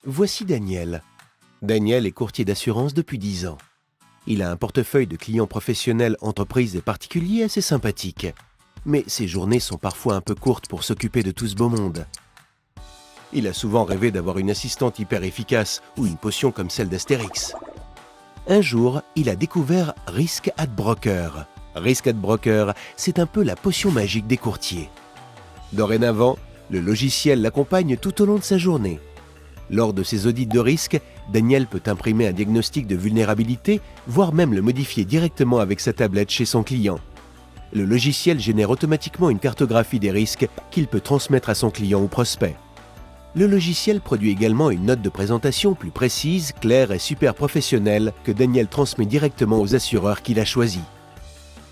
Voici Daniel. Daniel est courtier d'assurance depuis 10 ans. Il a un portefeuille de clients professionnels, entreprises et particuliers assez sympathique. Mais ses journées sont parfois un peu courtes pour s'occuper de tout ce beau monde. Il a souvent rêvé d'avoir une assistante hyper efficace ou une potion comme celle d'Astérix. Un jour, il a découvert Risk at Broker. Risk at Broker, c'est un peu la potion magique des courtiers. Dorénavant, le logiciel l'accompagne tout au long de sa journée. Lors de ses audits de risque, Daniel peut imprimer un diagnostic de vulnérabilité, voire même le modifier directement avec sa tablette chez son client. Le logiciel génère automatiquement une cartographie des risques qu'il peut transmettre à son client ou prospect. Le logiciel produit également une note de présentation plus précise, claire et super professionnelle que Daniel transmet directement aux assureurs qu'il a choisis.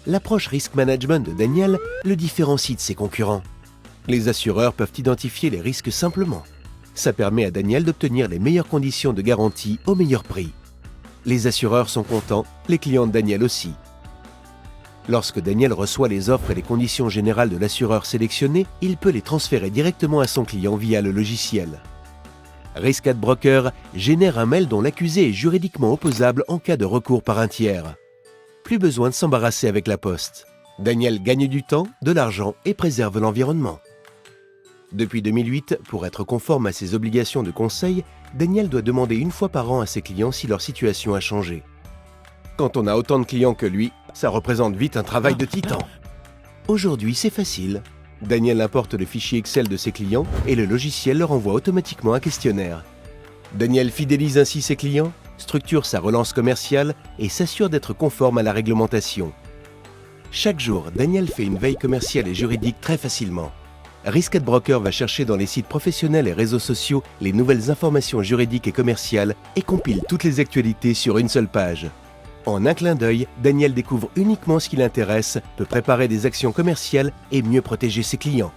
L'approche risk management de Daniel le différencie de ses concurrents. Les assureurs peuvent identifier les risques simplement. Ça permet à Daniel d'obtenir les meilleures conditions de garantie au meilleur prix. Les assureurs sont contents, les clients de Daniel aussi. Lorsque Daniel reçoit les offres et les conditions générales de l'assureur sélectionné, il peut les transférer directement à son client via le logiciel. Risk at Broker génère un mail dont l'accusé est juridiquement opposable en cas de recours par un tiers. Plus besoin de s'embarrasser avec la poste. Daniel gagne du temps, de l'argent et préserve l'environnement. Depuis 2008, pour être conforme à ses obligations de conseil, Daniel doit demander une fois par an à ses clients si leur situation a changé. Quand on a autant de clients que lui, ça représente vite un travail de titan. Aujourd'hui, c'est facile. Daniel importe le fichier Excel de ses clients et le logiciel leur envoie automatiquement un questionnaire. Daniel fidélise ainsi ses clients, structure sa relance commerciale et s'assure d'être conforme à la réglementation. Chaque jour, Daniel fait une veille commerciale et juridique très facilement. Risk at Broker va chercher dans les sites professionnels et réseaux sociaux les nouvelles informations juridiques et commerciales et compile toutes les actualités sur une seule page. En un clin d'œil, Daniel découvre uniquement ce qui l'intéresse, peut préparer des actions commerciales et mieux protéger ses clients.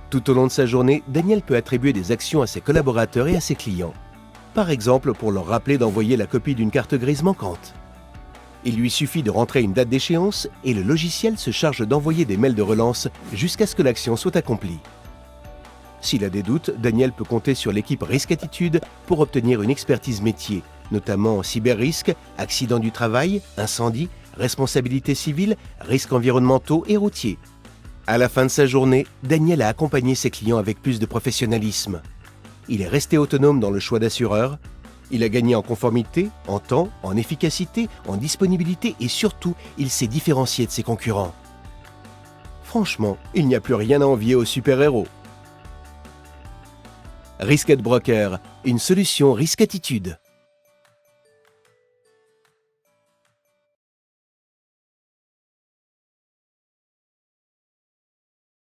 Tout au long de sa journée, Daniel peut attribuer des actions à ses collaborateurs et à ses clients. Par exemple, pour leur rappeler d'envoyer la copie d'une carte grise manquante. Il lui suffit de rentrer une date d'échéance et le logiciel se charge d'envoyer des mails de relance jusqu'à ce que l'action soit accomplie. S'il a des doutes, Daniel peut compter sur l'équipe Risk Attitude pour obtenir une expertise métier, notamment en cyber-risque, accident du travail, incendie, responsabilité civile, risques environnementaux et routiers. À la fin de sa journée, Daniel a accompagné ses clients avec plus de professionnalisme. Il est resté autonome dans le choix d'assureur. Il a gagné en conformité, en temps, en efficacité, en disponibilité et surtout, il s'est différencié de ses concurrents. Franchement, il n'y a plus rien à envier aux super-héros. Risk at Broker, une solution Risk Attitude.